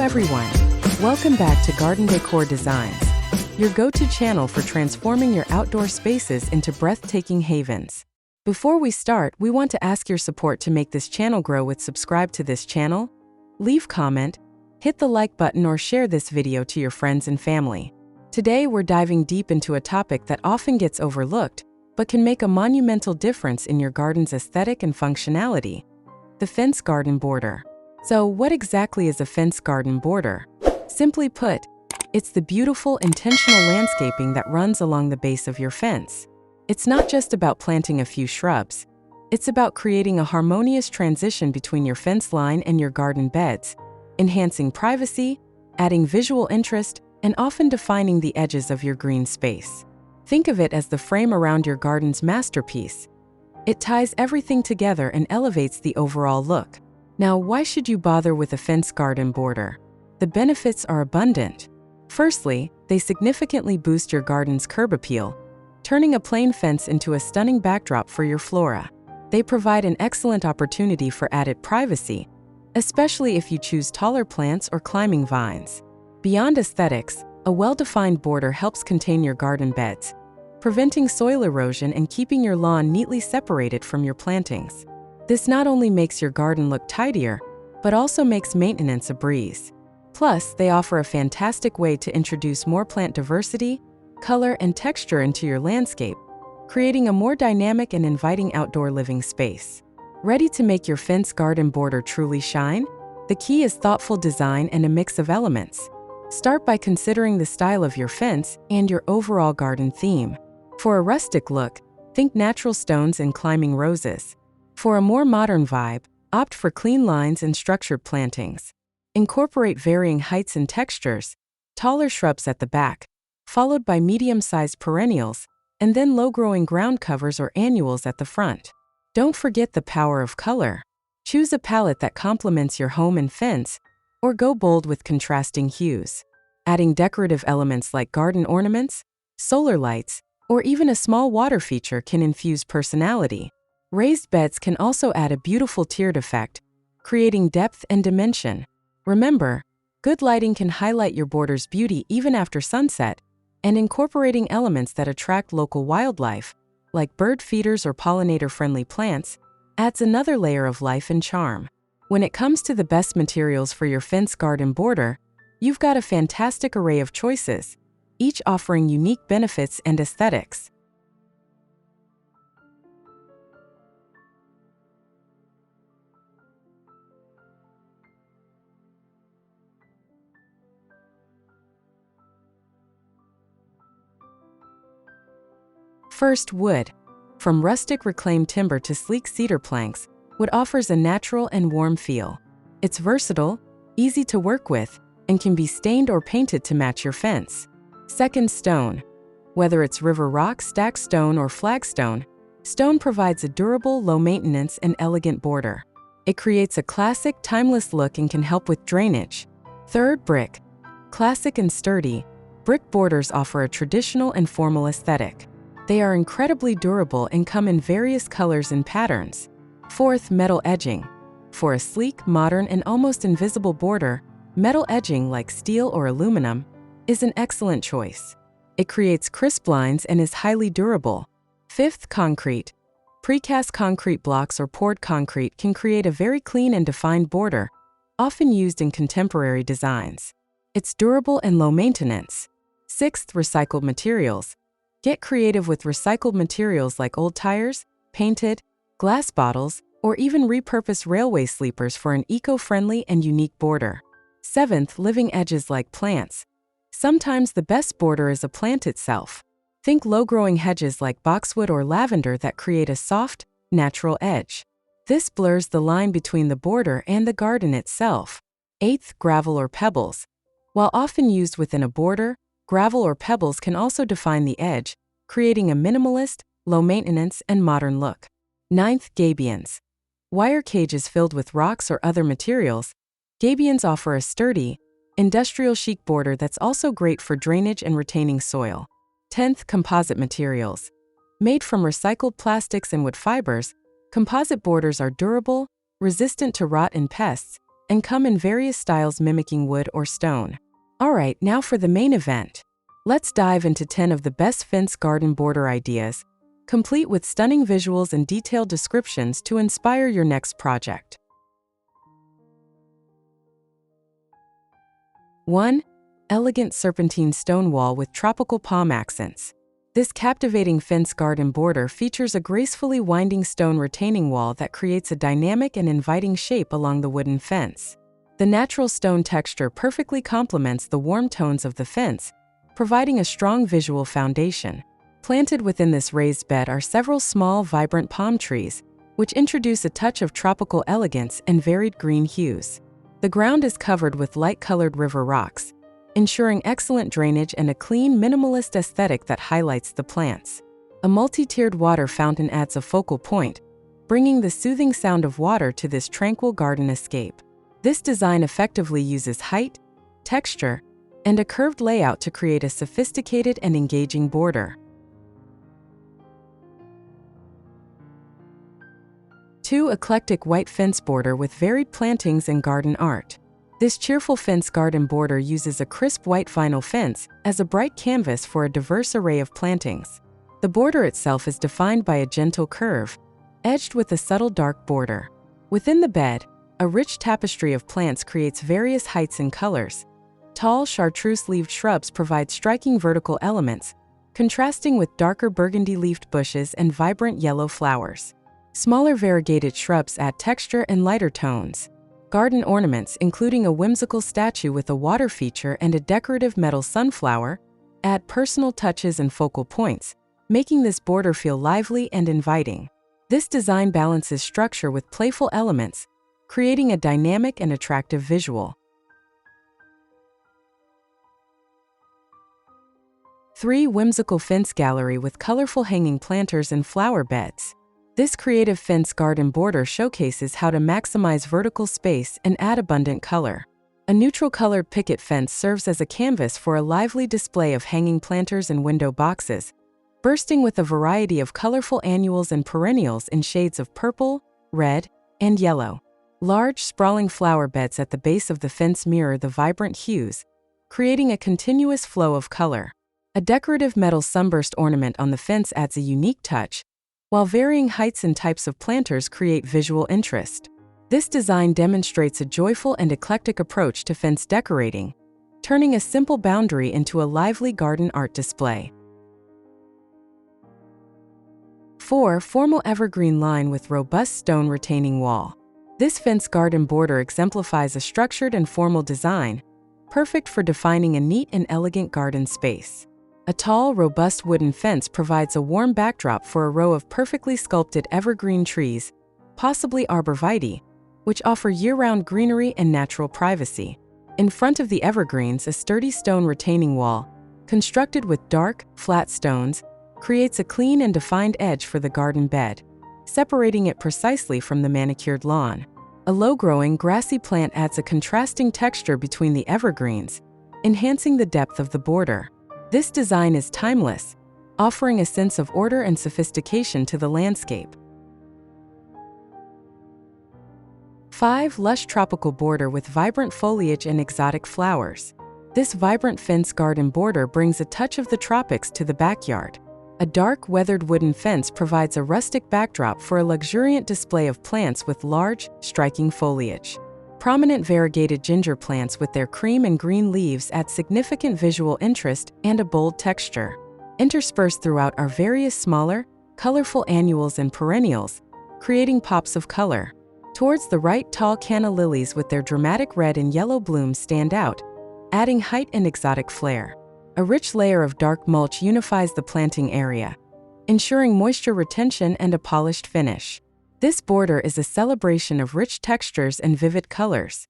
everyone. Welcome back to Garden Decor Designs, your go-to channel for transforming your outdoor spaces into breathtaking havens. Before we start, we want to ask your support to make this channel grow with subscribe to this channel, leave comment, hit the like button or share this video to your friends and family. Today we're diving deep into a topic that often gets overlooked, but can make a monumental difference in your garden's aesthetic and functionality: the fence garden border. So what exactly is a fence garden border? Simply put, it's the beautiful, intentional landscaping that runs along the base of your fence. It's not just about planting a few shrubs. It's about creating a harmonious transition between your fence line and your garden beds, enhancing privacy, adding visual interest, and often defining the edges of your green space. Think of it as the frame around your garden's masterpiece. It ties everything together and elevates the overall look. Now, why should you bother with a fence garden border? The benefits are abundant. Firstly, they significantly boost your garden's curb appeal, turning a plain fence into a stunning backdrop for your flora. They provide an excellent opportunity for added privacy, especially if you choose taller plants or climbing vines. Beyond aesthetics, a well-defined border helps contain your garden beds, preventing soil erosion and keeping your lawn neatly separated from your plantings. This not only makes your garden look tidier, but also makes maintenance a breeze. Plus, they offer a fantastic way to introduce more plant diversity, color, and texture into your landscape, creating a more dynamic and inviting outdoor living space. Ready to make your fence garden border truly shine? The key is thoughtful design and a mix of elements. Start by considering the style of your fence and your overall garden theme. For a rustic look, think natural stones and climbing roses. For a more modern vibe, opt for clean lines and structured plantings. Incorporate varying heights and textures, taller shrubs at the back, followed by medium-sized perennials, and then low-growing ground covers or annuals at the front. Don't forget the power of color. Choose a palette that complements your home and fence, or go bold with contrasting hues. Adding decorative elements like garden ornaments, solar lights, or even a small water feature can infuse personality. Raised beds can also add a beautiful tiered effect, creating depth and dimension. Remember, good lighting can highlight your border's beauty even after sunset, and incorporating elements that attract local wildlife, like bird feeders or pollinator-friendly plants, adds another layer of life and charm. When it comes to the best materials for your fence garden border, you've got a fantastic array of choices, each offering unique benefits and aesthetics. First, wood. From rustic reclaimed timber to sleek cedar planks, wood offers a natural and warm feel. It's versatile, easy to work with, and can be stained or painted to match your fence. Second, stone. Whether it's river rock, stacked stone, or flagstone, stone provides a durable, low-maintenance, and elegant border. It creates a classic, timeless look and can help with drainage. Third, brick. Classic and sturdy, brick borders offer a traditional and formal aesthetic. They are incredibly durable and come in various colors and patterns. Fourth, metal edging. For a sleek, modern, and almost invisible border, metal edging like steel or aluminum is an excellent choice. It creates crisp lines and is highly durable. Fifth, concrete. Precast concrete blocks or poured concrete can create a very clean and defined border, often used in contemporary designs. It's durable and low maintenance. Sixth, recycled materials. Get creative with recycled materials like old tires, painted, glass bottles, or even repurposed railway sleepers for an eco-friendly and unique border. Seventh, living edges like plants. Sometimes the best border is a plant itself. Think low-growing hedges like boxwood or lavender that create a soft, natural edge. This blurs the line between the border and the garden itself. Eighth, gravel or pebbles. While often used within a border, gravel or pebbles can also define the edge, creating a minimalist, low-maintenance, and modern look. Ninth, gabions. Wire cages filled with rocks or other materials, gabions offer a sturdy, industrial chic border that's also great for drainage and retaining soil. 10th, composite materials. Made from recycled plastics and wood fibers, composite borders are durable, resistant to rot and pests, and come in various styles mimicking wood or stone. Alright, now for the main event. Let's dive into 10 of the best fence garden border ideas, complete with stunning visuals and detailed descriptions to inspire your next project. 1. Elegant serpentine stone wall with tropical palm accents. This captivating fence garden border features a gracefully winding stone retaining wall that creates a dynamic and inviting shape along the wooden fence. The natural stone texture perfectly complements the warm tones of the fence, providing a strong visual foundation. Planted within this raised bed are several small, vibrant palm trees, which introduce a touch of tropical elegance and varied green hues. The ground is covered with light-colored river rocks, ensuring excellent drainage and a clean, minimalist aesthetic that highlights the plants. A multi-tiered water fountain adds a focal point, bringing the soothing sound of water to this tranquil garden escape. This design effectively uses height, texture, and a curved layout to create a sophisticated and engaging border. 2. Eclectic white fence border with varied plantings and garden art. This cheerful fence garden border uses a crisp white vinyl fence as a bright canvas for a diverse array of plantings. The border itself is defined by a gentle curve, edged with a subtle dark border. Within the bed, a rich tapestry of plants creates various heights and colors. Tall chartreuse-leaved shrubs provide striking vertical elements, contrasting with darker burgundy-leafed bushes and vibrant yellow flowers. Smaller variegated shrubs add texture and lighter tones. Garden ornaments, including a whimsical statue with a water feature and a decorative metal sunflower, add personal touches and focal points, making this border feel lively and inviting. This design balances structure with playful elements, creating a dynamic and attractive visual. 3. Whimsical fence gallery with colorful hanging planters and flower beds. This creative fence garden border showcases how to maximize vertical space and add abundant color. A neutral-colored picket fence serves as a canvas for a lively display of hanging planters and window boxes, bursting with a variety of colorful annuals and perennials in shades of purple, red, and yellow. Large, sprawling flower beds at the base of the fence mirror the vibrant hues, creating a continuous flow of color. A decorative metal sunburst ornament on the fence adds a unique touch, while varying heights and types of planters create visual interest. This design demonstrates a joyful and eclectic approach to fence decorating, turning a simple boundary into a lively garden art display. 4. Formal evergreen line with robust stone retaining wall. This fence garden border exemplifies a structured and formal design, perfect for defining a neat and elegant garden space. A tall, robust wooden fence provides a warm backdrop for a row of perfectly sculpted evergreen trees, possibly arborvitae, which offer year-round greenery and natural privacy. In front of the evergreens, a sturdy stone retaining wall, constructed with dark, flat stones, creates a clean and defined edge for the garden bed, separating it precisely from the manicured lawn. A low-growing, grassy plant adds a contrasting texture between the evergreens, enhancing the depth of the border. This design is timeless, offering a sense of order and sophistication to the landscape. 5. Lush tropical border with vibrant foliage and exotic flowers. This vibrant fence garden border brings a touch of the tropics to the backyard. A dark, weathered wooden fence provides a rustic backdrop for a luxuriant display of plants with large, striking foliage. Prominent variegated ginger plants with their cream and green leaves add significant visual interest and a bold texture. Interspersed throughout are various smaller, colorful annuals and perennials, creating pops of color. Towards the right, tall canna lilies with their dramatic red and yellow blooms stand out, adding height and exotic flair. A rich layer of dark mulch unifies the planting area, ensuring moisture retention and a polished finish. This border is a celebration of rich textures and vivid colors.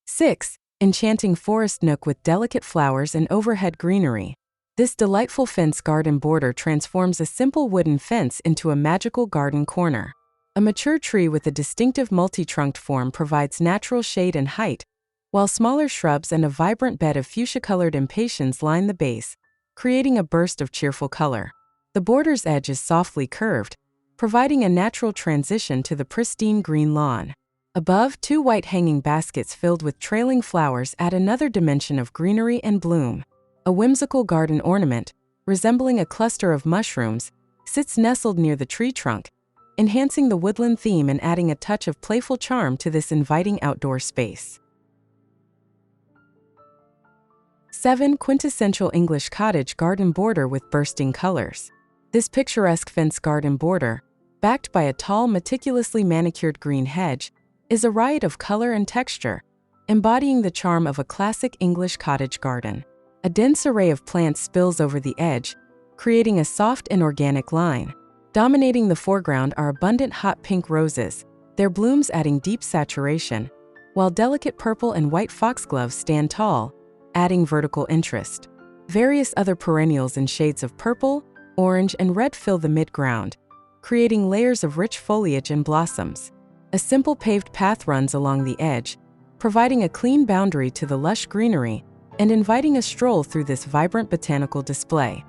6. Enchanting forest nook with delicate flowers and overhead greenery. This delightful fence garden border transforms a simple wooden fence into a magical garden corner. A mature tree with a distinctive multi-trunked form provides natural shade and height, while smaller shrubs and a vibrant bed of fuchsia-colored impatiens line the base, creating a burst of cheerful color. The border's edge is softly curved, providing a natural transition to the pristine green lawn. Above, 2 white hanging baskets filled with trailing flowers add another dimension of greenery and bloom. A whimsical garden ornament, resembling a cluster of mushrooms, sits nestled near the tree trunk, enhancing the woodland theme and adding a touch of playful charm to this inviting outdoor space. 7. Quintessential English cottage garden border with bursting colors. This picturesque fence garden border, backed by a tall, meticulously manicured green hedge, is a riot of color and texture, embodying the charm of a classic English cottage garden. A dense array of plants spills over the edge, creating a soft and organic line. Dominating the foreground are abundant hot pink roses, their blooms adding deep saturation, while delicate purple and white foxgloves stand tall, adding vertical interest. Various other perennials in shades of purple, orange, and red fill the mid-ground, creating layers of rich foliage and blossoms. A simple paved path runs along the edge, providing a clean boundary to the lush greenery and inviting a stroll through this vibrant botanical display.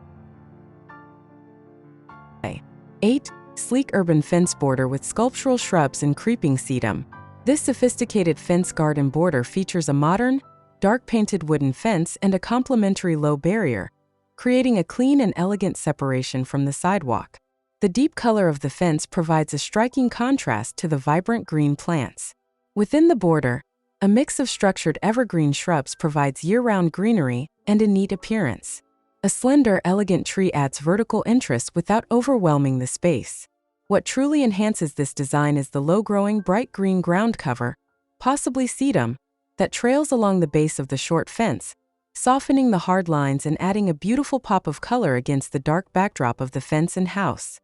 8. Sleek urban fence border with sculptural shrubs and creeping sedum. This sophisticated fence garden border features a modern, dark-painted wooden fence and a complementary low barrier, creating a clean and elegant separation from the sidewalk. The deep color of the fence provides a striking contrast to the vibrant green plants. Within the border, a mix of structured evergreen shrubs provides year-round greenery and a neat appearance. A slender, elegant tree adds vertical interest without overwhelming the space. What truly enhances this design is the low-growing, bright green ground cover, possibly sedum, that trails along the base of the short fence, softening the hard lines and adding a beautiful pop of color against the dark backdrop of the fence and house.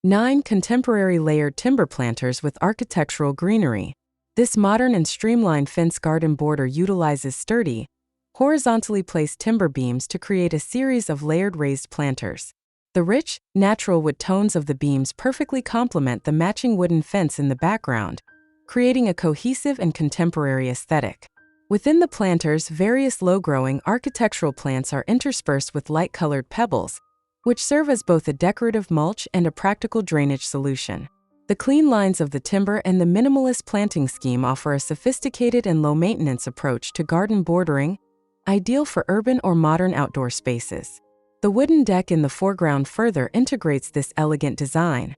9. Contemporary layered timber planters with architectural greenery. This modern and streamlined fence garden border utilizes sturdy, horizontally placed timber beams to create a series of layered raised planters. The rich, natural wood tones of the beams perfectly complement the matching wooden fence in the background, creating a cohesive and contemporary aesthetic. Within the planters, various low-growing architectural plants are interspersed with light-colored pebbles, which serve as both a decorative mulch and a practical drainage solution. The clean lines of the timber and the minimalist planting scheme offer a sophisticated and low-maintenance approach to garden bordering, ideal for urban or modern outdoor spaces. The wooden deck in the foreground further integrates this elegant design.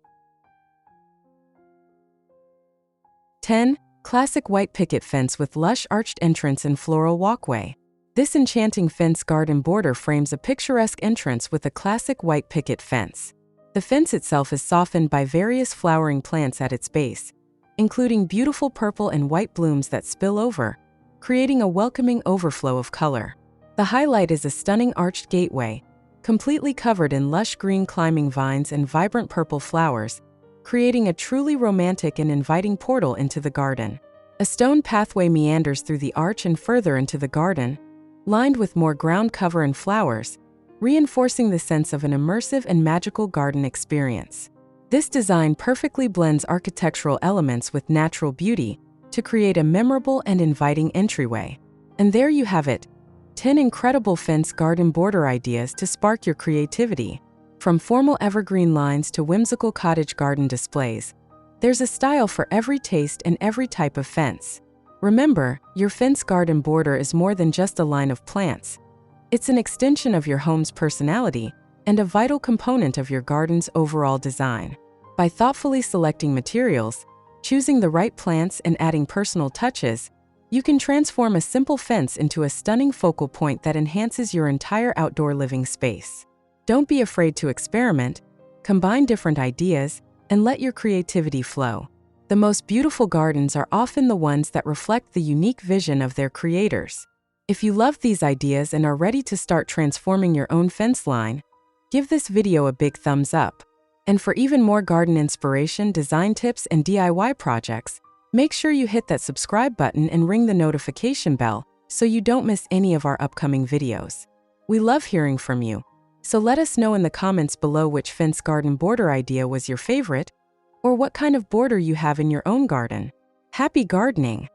10. Classic white picket fence with lush arched entrance and floral walkway. This enchanting fence garden border frames a picturesque entrance with a classic white picket fence. The fence itself is softened by various flowering plants at its base, including beautiful purple and white blooms that spill over, creating a welcoming overflow of color. The highlight is a stunning arched gateway, completely covered in lush green climbing vines and vibrant purple flowers, creating a truly romantic and inviting portal into the garden. A stone pathway meanders through the arch and further into the garden, lined with more ground cover and flowers, reinforcing the sense of an immersive and magical garden experience. This design perfectly blends architectural elements with natural beauty to create a memorable and inviting entryway. And there you have it, 10 incredible fence garden border ideas to spark your creativity. From formal evergreen lines to whimsical cottage garden displays, there's a style for every taste and every type of fence. Remember, your fence garden border is more than just a line of plants. It's an extension of your home's personality and a vital component of your garden's overall design. By thoughtfully selecting materials, choosing the right plants, and adding personal touches, you can transform a simple fence into a stunning focal point that enhances your entire outdoor living space. Don't be afraid to experiment, combine different ideas, and let your creativity flow. The most beautiful gardens are often the ones that reflect the unique vision of their creators. If you love these ideas and are ready to start transforming your own fence line, give this video a big thumbs up. And for even more garden inspiration, design tips, and DIY projects, make sure you hit that subscribe button and ring the notification bell so you don't miss any of our upcoming videos. We love hearing from you, so let us know in the comments below which fence garden border idea was your favorite, or what kind of border you have in your own garden. Happy gardening!